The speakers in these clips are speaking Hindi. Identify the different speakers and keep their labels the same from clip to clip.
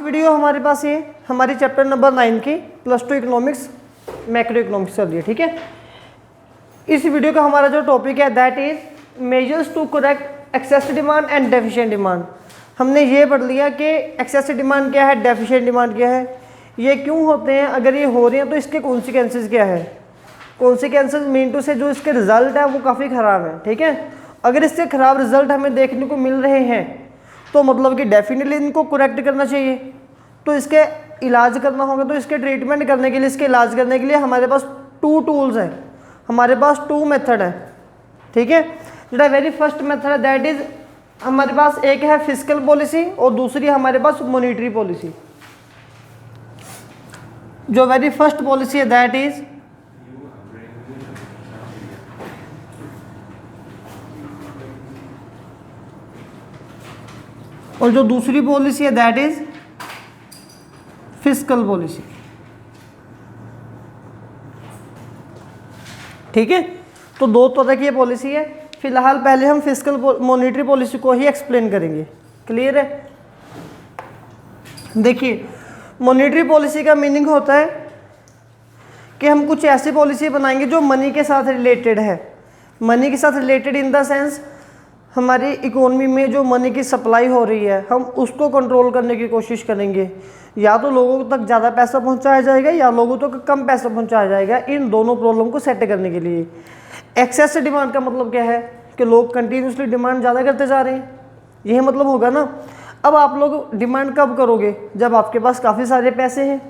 Speaker 1: वीडियो हमारे पास ये हमारी चैप्टर नंबर 9 की +2 इकोनॉमिक्स मैक्रो इकोनॉमिक्स चल रही है। ठीक है, इस वीडियो का हमारा जो टॉपिक है that is measures to correct excess demand and deficient demand. हमने ये पढ़ लिया कि एक्सेस डिमांड क्या है, डेफिशिएंट डिमांड क्या है, ये क्यों होते हैं, अगर ये हो रहे हैं तो इसके कॉन्सिक्वेंसेस क्या है। कॉन्सिक्वेंसेस मीन टू से जो इसके रिजल्ट है वो काफ़ी ख़राब है। ठीक है, अगर इससे ख़राब रिजल्ट हमें देखने को मिल रहे हैं तो मतलब कि डेफिनेटली इनको करेक्ट करना चाहिए। तो इसके इलाज करना होगा, तो इसके ट्रीटमेंट करने के लिए, इसके इलाज करने के लिए हमारे पास 2 टूल्स हैं, हमारे पास 2 मेथड है। ठीक है, जो वेरी फर्स्ट मेथड है दैट इज हमारे पास एक है फिस्कल पॉलिसी और दूसरी हमारे पास मॉनेटरी पॉलिसी। जो वेरी फर्स्ट पॉलिसी है दैट इज और जो दूसरी पॉलिसी है दैट इज फिस्कल पॉलिसी। ठीक है, तो 2 तरह की ये पॉलिसी है। फिलहाल पहले हम फिस्कल मॉनेटरी पॉलिसी को ही एक्सप्लेन करेंगे। क्लियर है? देखिए, मॉनेटरी पॉलिसी का मीनिंग होता है कि हम कुछ ऐसी पॉलिसी बनाएंगे जो मनी के साथ रिलेटेड है। मनी के साथ रिलेटेड इन द सेंस हमारी इकोनॉमी में जो मनी की सप्लाई हो रही है हम उसको कंट्रोल करने की कोशिश करेंगे। या तो लोगों तक ज़्यादा पैसा पहुंचाया जाएगा या लोगों तक कम पैसा पहुंचाया जाएगा, इन दोनों प्रॉब्लम को सेट करने के लिए। एक्सेस डिमांड का मतलब क्या है कि लोग कंटिन्यूसली डिमांड ज़्यादा करते जा रहे हैं, यही मतलब होगा ना। अब आप लोग डिमांड कब करोगे? जब आपके पास काफ़ी सारे पैसे हैं।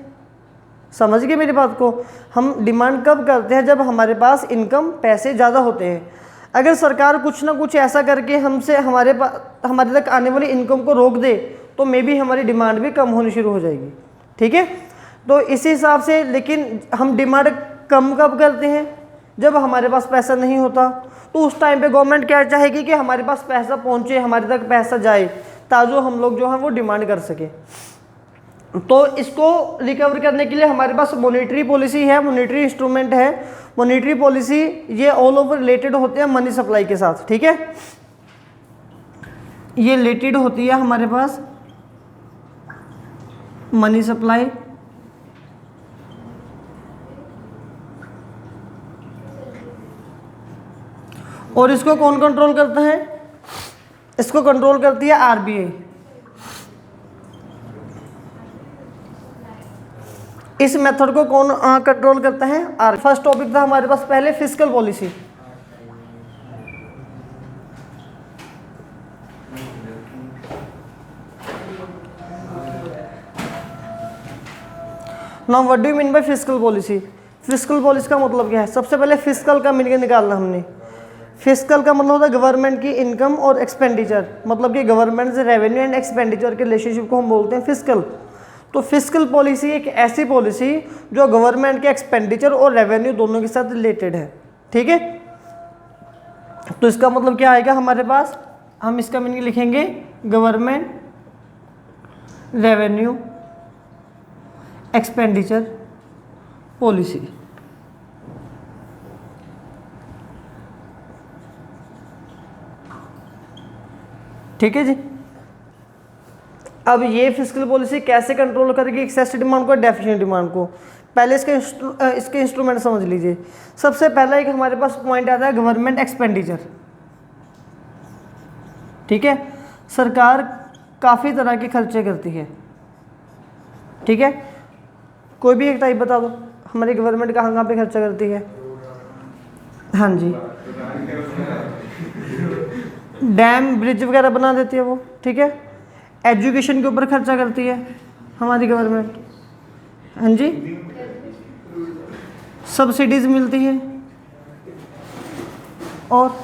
Speaker 1: समझ गए मेरी बात को? हम डिमांड कब करते हैं? जब हमारे पास इनकम पैसे ज़्यादा होते हैं। अगर सरकार कुछ ना कुछ ऐसा करके हमसे हमारे तक आने वाली इनकम को रोक दे तो मे बी हमारी डिमांड भी कम होनी शुरू हो जाएगी। ठीक है, तो इसी हिसाब से, लेकिन हम डिमांड कम कब करते हैं? जब हमारे पास पैसा नहीं होता। तो उस टाइम पे गवर्नमेंट क्या चाहेगी कि हमारे पास पैसा पहुंचे, हमारे तक पैसा जाए, ताकि हम लोग जो हैं वो डिमांड कर सके। तो इसको रिकवर करने के लिए हमारे पास मॉनेटरी पॉलिसी है, मॉनेटरी इंस्ट्रूमेंट है। मॉनेटरी पॉलिसी ये ऑल ओवर रिलेटेड होते हैं मनी सप्लाई के साथ। ठीक है, ये रिलेटेड होती है हमारे पास मनी सप्लाई और इसको कौन कंट्रोल करता है? इसको कंट्रोल करती है आरबीआई। इस मेथड को कौन कंट्रोल करता है? फर्स्ट टॉपिक था हमारे पास पहले fiscal policy. Now what do you mean by fiscal policy? Fiscal policy का मतलब क्या है? सबसे पहले फिस्कल का मीनिंग निकालना हमने। फिस्कल का मतलब होता है गवर्नमेंट की इनकम और एक्सपेंडिचर, मतलब कि गवर्नमेंट से रेवेन्यू एंड एक्सपेंडिचर के रिलेशनशिप को हम बोलते हैं फिस्कल। तो फिस्कल पॉलिसी एक ऐसी पॉलिसी जो गवर्नमेंट के एक्सपेंडिचर और रेवेन्यू दोनों के साथ रिलेटेड है। ठीक है, तो इसका मतलब क्या आएगा हमारे पास? हम इसका मीनिंग लिखेंगे गवर्नमेंट रेवेन्यू एक्सपेंडिचर पॉलिसी। ठीक है जी। अब ये फिस्कल पॉलिसी कैसे कंट्रोल करेगी एक्सेस डिमांड को, डेफिशिएंट डिमांड को? पहले इसके इंस्ट्रूमेंट समझ लीजिए। सबसे पहला एक हमारे पास पॉइंट आता है गवर्नमेंट एक्सपेंडिचर। ठीक है, सरकार काफ़ी तरह के खर्चे करती है। ठीक है, कोई भी एक टाइप बता दो, हमारी गवर्नमेंट कहाँ कहाँ पे खर्चा करती है? हाँ जी, डैम ब्रिज वगैरह बना देती है वो। ठीक है, एजुकेशन के ऊपर खर्चा करती है हमारी गवर्नमेंट। हाँ जी, सब्सिडीज मिलती है और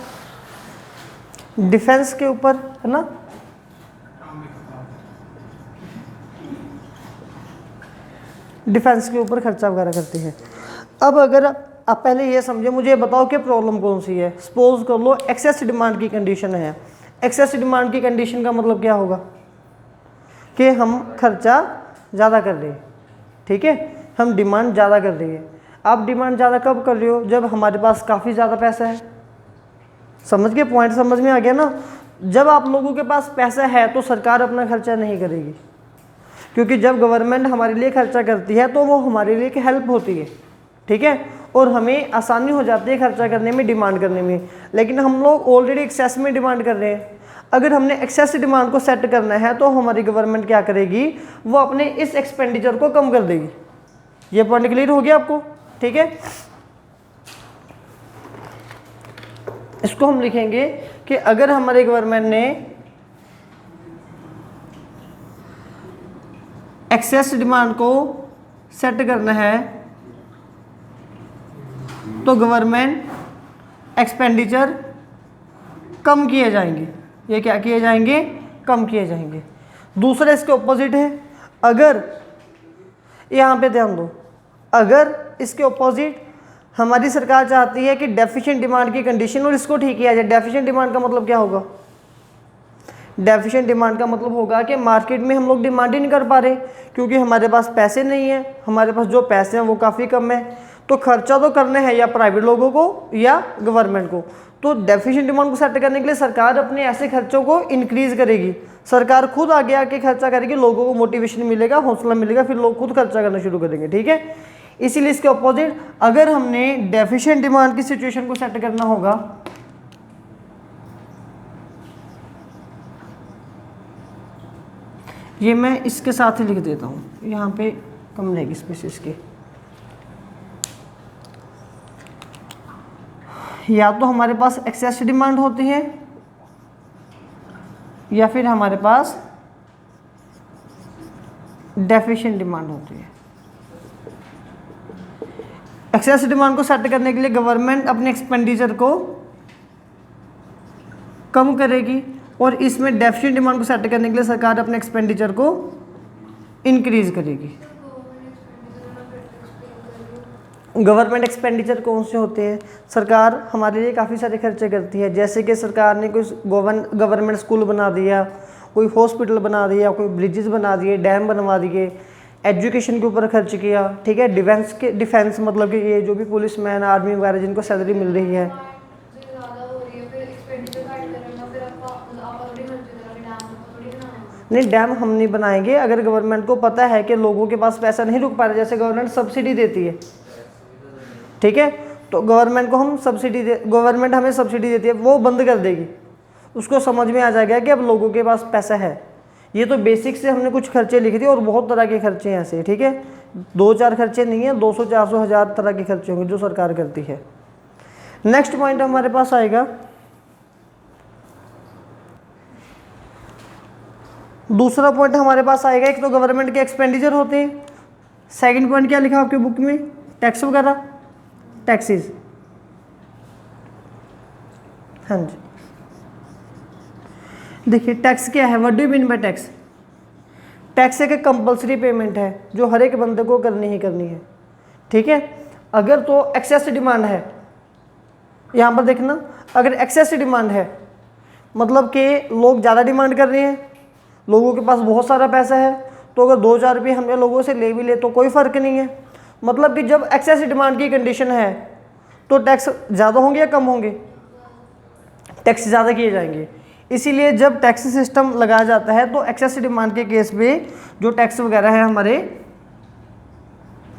Speaker 1: डिफेंस के ऊपर, है ना, डिफेंस के ऊपर खर्चा वगैरह करती है। अब अगर आप पहले ये समझे, मुझे बताओ कि प्रॉब्लम कौन सी है। सपोज कर लो एक्सेस डिमांड की कंडीशन है। एक्सेस डिमांड की कंडीशन का मतलब क्या होगा कि हम खर्चा ज़्यादा कर रहे हैं। ठीक है, हम डिमांड ज़्यादा कर रहे हैं। आप डिमांड ज़्यादा कब कर रहे हो? जब हमारे पास काफ़ी ज़्यादा पैसा है। समझ गए? पॉइंट समझ में आ गया ना? जब आप लोगों के पास पैसा है तो सरकार अपना खर्चा नहीं करेगी, क्योंकि जब गवर्नमेंट हमारे लिए खर्चा करती है तो वो हमारे लिए एक हेल्प होती है, ठीक है, और हमें आसानी हो जाती है खर्चा करने में, डिमांड करने में। लेकिन हम लोग ऑलरेडी एक्सेस में डिमांड कर रहे हैं। अगर हमने एक्सेस डिमांड को सेट करना है तो हमारी गवर्नमेंट क्या करेगी, वो अपने इस एक्सपेंडिचर को कम कर देगी। ये पॉइंट क्लियर हो गया आपको, ठीक है। इसको हम लिखेंगे कि अगर हमारे गवर्नमेंट ने एक्सेस डिमांड को सेट करना है तो गवर्नमेंट एक्सपेंडिचर कम किए जाएंगे। ये क्या किए जाएंगे, कम किए जाएंगे। दूसरा इसके ऑपोजिट है, अगर यहाँ पे ध्यान दो, अगर इसके ऑपोजिट हमारी सरकार चाहती है कि डेफिशिएंट डिमांड की कंडीशन और इसको ठीक किया जाए। डेफिशिएंट डिमांड का मतलब क्या होगा, डेफिशिएंट डिमांड का मतलब होगा कि मार्केट में हम लोग डिमांड ही नहीं कर पा रहे क्योंकि हमारे पास पैसे नहीं है, हमारे पास जो पैसे हैं वो काफ़ी कम है। तो खर्चा तो करना है या प्राइवेट लोगों को या गवर्नमेंट को। तो डेफिशिएंट डिमांड को सेट करने के लिए सरकार अपने ऐसे खर्चों को इंक्रीज करेगी। सरकार खुद आगे आके खर्चा करेगी, लोगों को मोटिवेशन मिलेगा, हौसला मिलेगा, फिर लोग खुद खर्चा करना शुरू करेंगे, ठीक है। इसीलिए इसके अपोजिट अगर हमने डेफिशिएंट डिमांड की सिचुएशन को सेट करना होगा, ये मैं इसके साथ ही लिख देता हूँ, यहाँ पे कम रहेगी स्पेस इसकी। या तो हमारे पास एक्सेस डिमांड होती है या फिर हमारे पास डेफिशिएंट डिमांड होती है। एक्सेस डिमांड को सेट करने के लिए गवर्नमेंट अपने एक्सपेंडिचर को कम करेगी और इसमें डेफिशिएंट डिमांड को सेट करने के लिए सरकार अपने एक्सपेंडिचर को इंक्रीज करेगी। गवर्नमेंट एक्सपेंडिचर कौन से होते हैं, सरकार हमारे लिए काफ़ी सारे खर्चे करती है। जैसे कि सरकार ने कोई गवर्नमेंट स्कूल बना दिया, कोई हॉस्पिटल बना दिया, कोई ब्रिजेस बना दिए, डैम बनवा दिए, एजुकेशन के ऊपर खर्च किया, ठीक है। डिफेंस मतलब कि ये जो भी पुलिस मैन, आर्मी वगैरह जिनको सैलरी मिल रही है, नहीं डैम हम नहीं बनाएंगे। अगर गवर्नमेंट को पता है कि लोगों के पास पैसा नहीं रुक पा रहा, जैसे गवर्नमेंट सब्सिडी देती है, ठीक है, तो गवर्नमेंट हमें सब्सिडी देती है, वो बंद कर देगी। उसको समझ में आ जाएगा कि अब लोगों के पास पैसा है। ये तो बेसिक से हमने कुछ खर्चे लिखे थे और बहुत तरह के खर्चे हैं ऐसे, ठीक है, 2-4 खर्चे नहीं है, 200, 400, 1000 तरह के खर्चे होंगे जो सरकार करती है। नेक्स्ट पॉइंट हमारे पास आएगा, दूसरा पॉइंट हमारे पास आएगा, एक तो गवर्नमेंट के एक्सपेंडिचर होते हैं। सेकंड पॉइंट क्या लिखा आपके बुक में, टैक्स वगैरह, टैक्सेस। हाँ जी, देखिए टैक्स क्या है, what do you mean by tax. Tax एक कंपलसरी पेमेंट है जो हर एक बंदे को करनी ही करनी है, ठीक है। अगर तो एक्सेस डिमांड है, यहाँ पर देखना, अगर एक्सेस डिमांड है मतलब कि लोग ज़्यादा डिमांड कर रहे हैं, लोगों के पास बहुत सारा पैसा है, तो अगर 2-4 रुपये हम लोगों से ले भी ले तो कोई फ़र्क नहीं है। मतलब कि जब एक्सेस डिमांड की कंडीशन है तो टैक्स ज़्यादा होंगे या कम होंगे, टैक्स ज़्यादा किए जाएंगे। इसीलिए जब टैक्स सिस्टम लगाया जाता है तो एक्सेस डिमांड के केस में जो टैक्स वगैरह है हमारे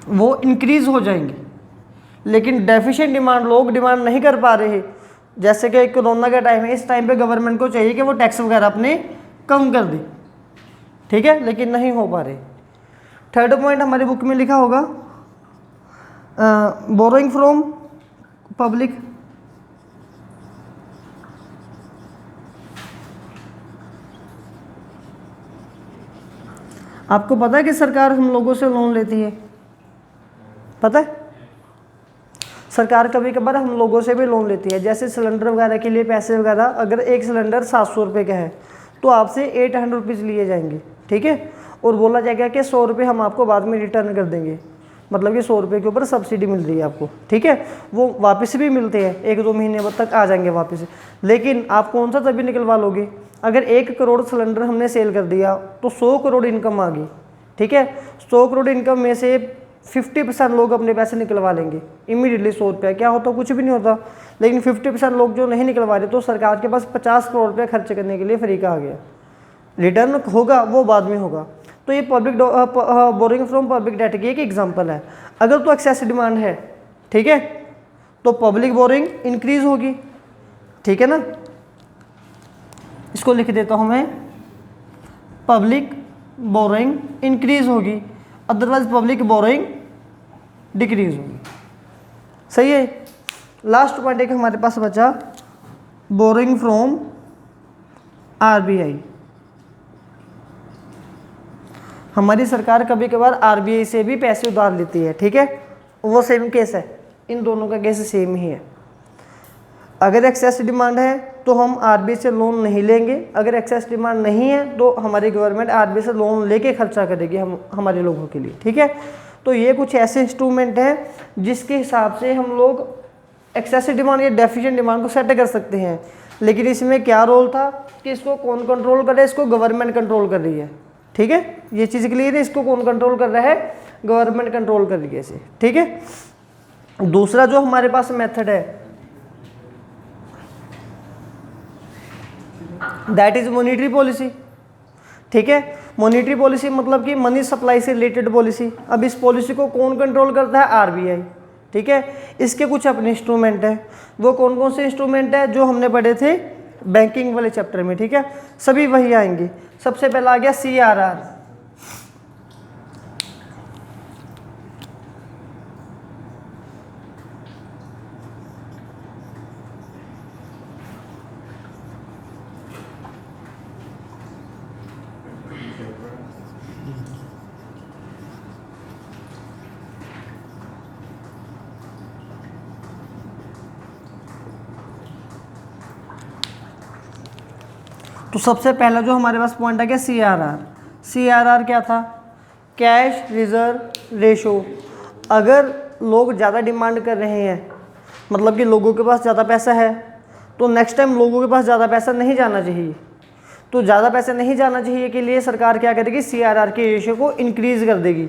Speaker 1: वो इंक्रीज़ हो जाएंगे। लेकिन डेफिशिएंट डिमांड, लोग डिमांड नहीं कर पा रहे, जैसे कि कोरोना का टाइम है, इस टाइम पे गवर्नमेंट को चाहिए कि वो टैक्स वगैरह अपने कम कर दे, ठीक है, लेकिन नहीं हो पा रहे। थर्ड पॉइंट हमारी बुक में लिखा होगा, बोरोइंग फ्रॉम पब्लिक। आपको पता है कि सरकार हम लोगों से लोन लेती है, पता है, सरकार कभी कभार हम लोगों से भी लोन लेती है। जैसे सिलेंडर वगैरह के लिए पैसे वगैरह, अगर एक सिलेंडर 700 रुपये का है तो आपसे 800 रुपीज़ लिए जाएंगे, ठीक है, और बोला जाएगा कि 100 रुपये हम आपको बाद में रिटर्न कर देंगे। मतलब कि 100 रुपये के ऊपर सब्सिडी मिल रही है आपको, ठीक है। वो वापस भी मिलते हैं, 1-2 महीने तक आ जाएंगे वापस। लेकिन आप कौन सा तभी निकलवा लोगे, अगर 1 करोड़ सिलेंडर हमने सेल कर दिया तो 100 करोड़ इनकम आ गई, ठीक है। 100 करोड़ इनकम में से 50% लोग अपने पैसे निकलवा लेंगे इमीडिएटली। 100 रुपया क्या होता, कुछ भी नहीं होता। लेकिन 50% लोग जो नहीं निकलवा रहे तो सरकार के पास 50 करोड़ रुपया खर्च करने के लिए फ्री का आ गया। रिटर्न होगा वो बाद में होगा। तो ये public borrowing from public debt की एक एग्जांपल है। अगर तो एक्सेस डिमांड है, ठीक है, तो पब्लिक बोरोइंग इंक्रीज होगी, ठीक है ना। इसको लिख देता हूं मैं, पब्लिक बोरोइंग इंक्रीज होगी, अदरवाइज पब्लिक बोरोइंग डिक्रीज होगी। सही है। लास्ट पॉइंट एक हमारे पास बचा, बोरोइंग फ्रॉम आरबीआई। हमारी सरकार कभी कभार आरबीआई से भी पैसे उधार लेती है, ठीक है, वो सेम केस है, इन दोनों का केस सेम ही है। अगर एक्सेस डिमांड है तो हम आरबीआई से लोन नहीं लेंगे, अगर एक्सेस डिमांड नहीं है तो हमारी गवर्नमेंट आरबीआई से लोन लेके खर्चा करेगी हमारे लोगों के लिए, ठीक है। तो ये कुछ ऐसे इंस्ट्रूमेंट हैं जिसके हिसाब से हम लोग एक्सेस डिमांड या डेफिशिएंट डिमांड को सेट कर सकते हैं। लेकिन इसमें क्या रोल था कि इसको कौन कंट्रोल कर रहा है, इसको गवर्नमेंट कंट्रोल कर रही है, ठीक है, ये चीज़ क्लियर है। इसको कौन कंट्रोल कर रहा है, गवर्नमेंट कंट्रोल कर रही है इसे, ठीक है। दूसरा जो हमारे पास मेथड है दैट इज मॉनेटरी पॉलिसी, ठीक है। मॉनेटरी पॉलिसी मतलब कि मनी सप्लाई से रिलेटेड पॉलिसी। अब इस पॉलिसी को कौन कंट्रोल करता है, आरबीआई, ठीक है। इसके कुछ अपने इंस्ट्रूमेंट हैं, वो कौन कौन से इंस्ट्रूमेंट है जो हमने पढ़े थे बैंकिंग वाले चैप्टर में, ठीक है, सभी वही आएंगे। सबसे पहला आ गया सीआरआर, तो सबसे पहला जो हमारे पास पॉइंट आ गया सीआरआर। सीआरआर क्या था, कैश रिजर्व रेशो। अगर लोग ज़्यादा डिमांड कर रहे हैं, मतलब कि लोगों के पास ज़्यादा पैसा है, तो नेक्स्ट टाइम लोगों के पास ज़्यादा पैसा नहीं जाना चाहिए। तो ज़्यादा पैसा नहीं जाना चाहिए के लिए सरकार क्या करेगी, सीआरआर के रेशो को इंक्रीज कर देगी।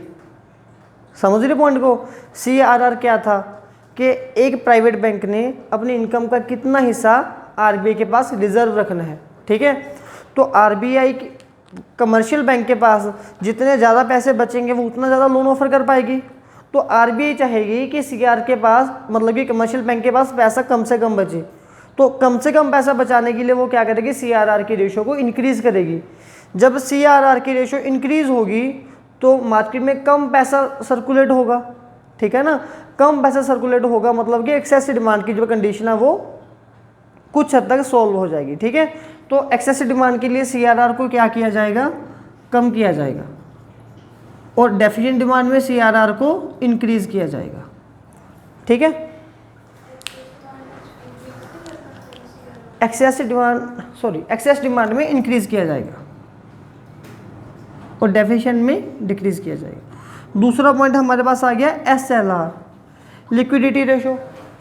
Speaker 1: समझ रहे पॉइंट को। सीआरआर क्या था कि एक प्राइवेट बैंक ने अपनी इनकम का कितना हिस्सा आरबीआई के पास रिजर्व रखना है, ठीक है। तो आरबीआई कमर्शियल बैंक के पास जितने ज़्यादा पैसे बचेंगे वो उतना ज़्यादा लोन ऑफर कर पाएगी। तो आरबीआई चाहेगी कि सीआर के पास, मतलब कि कमर्शियल बैंक के पास पैसा कम से कम बचे। तो कम से कम पैसा बचाने के लिए वो क्या करेगी, सीआरआर की रेशो को इंक्रीज़ करेगी। जब सीआरआर की रेशो इंक्रीज़ होगी तो मार्केट में कम पैसा सर्कुलेट होगा, ठीक है ना। कम पैसा सर्कुलेट होगा मतलब कि एक्सेस डिमांड की जो कंडीशन है वो कुछ हद तक सॉल्व हो जाएगी, ठीक है। तो एक्सेस डिमांड के लिए सीआरआर को क्या किया जाएगा, कम किया जाएगा, और डेफिशिएंट डिमांड में सीआरआर को इंक्रीज किया जाएगा, ठीक है। एक्सेस डिमांड में इंक्रीज किया जाएगा और डेफिशिएंट में डिक्रीज किया जाएगा। दूसरा पॉइंट हमारे पास आ गया एसएलआर, लिक्विडिटी रेशो,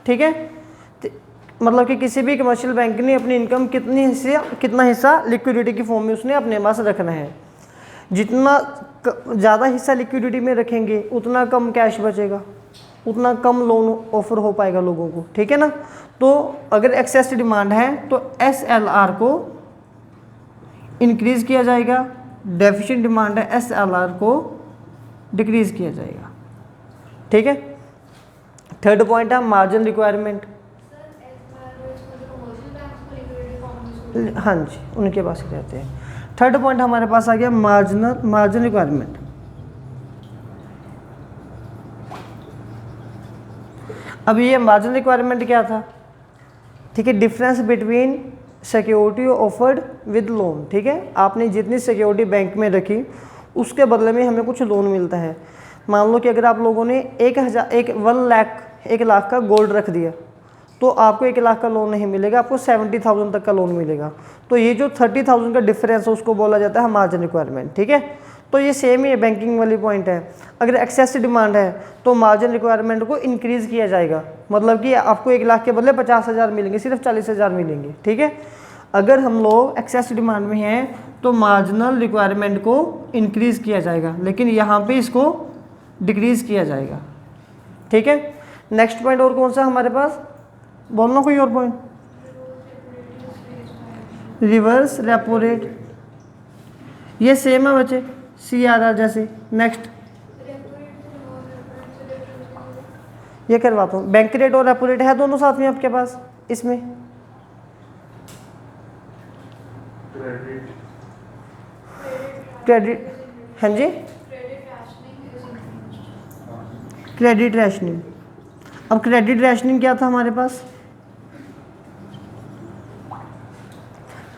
Speaker 1: ठीक है। मतलब कि किसी भी कमर्शियल बैंक ने अपनी इनकम कितना हिस्सा लिक्विडिटी की फॉर्म में उसने अपने पास रखना है। जितना ज़्यादा हिस्सा लिक्विडिटी में रखेंगे उतना कम कैश बचेगा, उतना कम लोन ऑफर हो पाएगा लोगों को, ठीक है ना। तो अगर एक्सेस डिमांड है तो एसएलआर को इंक्रीज किया जाएगा, डेफिशिएंट डिमांड है एसएलआर को डिक्रीज किया जाएगा, ठीक है। थर्ड पॉइंट है मार्जिन रिक्वायरमेंट। हाँ जी, उनके पास ही रहते हैं। थर्ड पॉइंट हमारे पास आ गया मार्जिन रिक्वायरमेंट। अब ये मार्जिन रिक्वायरमेंट क्या था, ठीक है, difference between security offered with loan, ठीक है। आपने जितनी सिक्योरिटी बैंक में रखी उसके बदले में हमें कुछ लोन मिलता है। मान लो कि अगर आप लोगों ने 1 लाख का गोल्ड रख दिया तो आपको 1 लाख का लोन नहीं मिलेगा, आपको 70,000 तक का लोन मिलेगा। तो ये जो 30,000 का डिफरेंस है उसको बोला जाता है मार्जिन रिक्वायरमेंट, ठीक है। तो ये सेम ही है, बैंकिंग वाली पॉइंट है। अगर एक्सेस डिमांड है तो मार्जिन रिक्वायरमेंट को इंक्रीज़ किया जाएगा, मतलब कि आपको 1 लाख के बदले 50,000 मिलेंगे, सिर्फ 40,000 मिलेंगे, ठीक है। अगर हम लोग एक्सेस डिमांड में हैं तो मार्जिनल रिक्वायरमेंट को इंक्रीज़ किया जाएगा, लेकिन यहाँ पे इसको डिक्रीज़ किया जाएगा, ठीक है। नेक्स्ट पॉइंट और कौन सा हमारे पास, बोलना कोई और पॉइंट, रिवर्स रेपो रेट। ये सेम है बच्चे, CRR जैसे। नेक्स्ट ये करवाता हूँ, बैंक रेट और रेपो रेट है दोनों साथ में आपके पास इसमें। क्रेडिट, हाँ जी, क्रेडिट रैशनिंग। अब क्रेडिट रैशनिंग क्या था हमारे पास?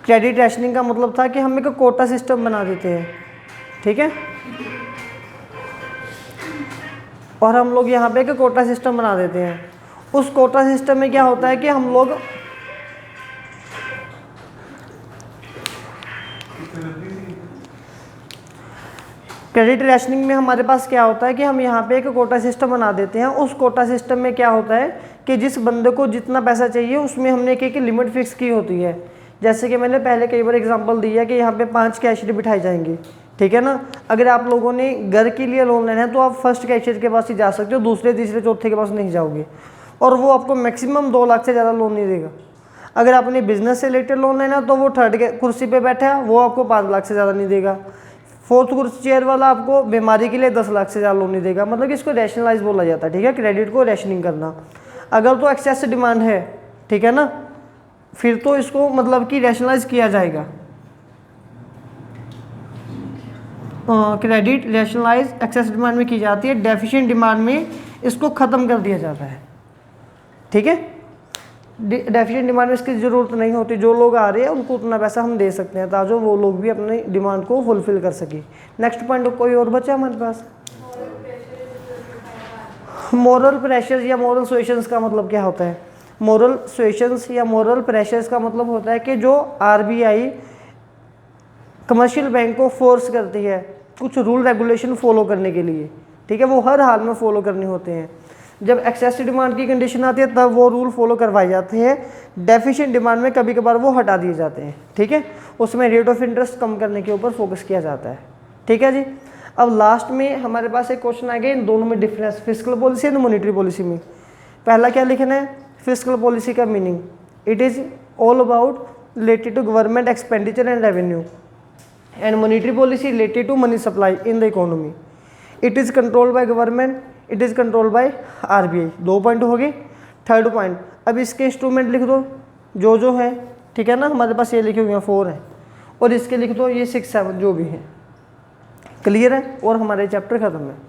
Speaker 1: क्रेडिट रैशनिंग का मतलब था कि हम एक कोटा सिस्टम बना देते हैं, ठीक है, और हम लोग यहाँ पे एक कोटा सिस्टम बना देते हैं। उस कोटा सिस्टम में क्या होता है कि हम लोग क्रेडिट रैशनिंग में हमारे पास क्या होता है कि हम यहाँ पे एक कोटा सिस्टम बना देते हैं। उस कोटा सिस्टम में क्या होता है कि जिस बंदे को जितना पैसा चाहिए उसमें हमने एक लिमिट फिक्स की होती है। जैसे कि मैंने पहले कई बार एग्जांपल दिया कि यहाँ पे 5 कैशियर बिठाए जाएंगे, ठीक है ना। अगर आप लोगों ने घर के लिए लोन लेना है तो आप फर्स्ट कैशियर के पास ही जा सकते हो, दूसरे तीसरे चौथे के पास नहीं जाओगे, और वो आपको मैक्सिमम 2 लाख से ज़्यादा लोन नहीं देगा। अगर आपने बिजनेस से रिलेटेड लोन लेना तो वो थर्ड कुर्सी पे बैठा है, वो आपको 5 लाख से ज़्यादा नहीं देगा। फोर्थ कुर्सी चेयर वाला आपको बीमारी के लिए 10 लाख से ज़्यादा लोन नहीं देगा। मतलब कि इसको रैशनलाइज बोला जाता है, ठीक है, क्रेडिट को रैशनिंग करना। अगर तो एक्सेस डिमांड है, ठीक है ना, फिर तो इसको मतलब कि रैशनलाइज किया जाएगा। क्रेडिट रैशनलाइज एक्सेस डिमांड में की जाती है, डेफिशिएंट डिमांड में इसको ख़त्म कर दिया जाता है, ठीक है। डेफिशिएंट डिमांड में इसकी ज़रूरत नहीं होती, जो लोग आ रहे हैं उनको उतना पैसा हम दे सकते हैं ताकि वो लोग भी अपनी डिमांड को फुलफिल कर सके। नेक्स्ट पॉइंट कोई और बचा हमारे पास? मोरल प्रेशर या मोरल सुएशंस का मतलब क्या होता है? मोरल सुएशंस या मोरल प्रेशर्स का मतलब होता है कि जो RBI कमर्शियल बैंक को फोर्स करती है कुछ रूल रेगुलेशन फॉलो करने के लिए, ठीक है, वो हर हाल में फॉलो करने होते हैं। जब एक्सेस डिमांड की कंडीशन आती है तब वो रूल फॉलो करवाए जाते हैं। डेफिशिएंट डिमांड में कभी कभार वो हटा दिए जाते हैं, ठीक है, उसमें रेट ऑफ इंटरेस्ट कम करने के ऊपर फोकस किया जाता है, ठीक है जी। अब लास्ट में हमारे पास एक क्वेश्चन आ गया इन दोनों में difference, fiscal policy and monetary policy में। पहला क्या लिखना है? फिस्कल पॉलिसी का meaning, it is all about related to government expenditure and revenue, and monetary policy related to money supply in the economy. It is controlled by government, it is controlled by RBI। 2 point हो गए। थर्ड पॉइंट, अब इसके इंस्ट्रूमेंट लिख दो जो है, ठीक है ना, हमारे पास ये लिखे हुए हैं 4 हैं, और इसके लिख दो ये 6 7 जो भी हैं। क्लियर है? और हमारे चैप्टर ख़त्म है।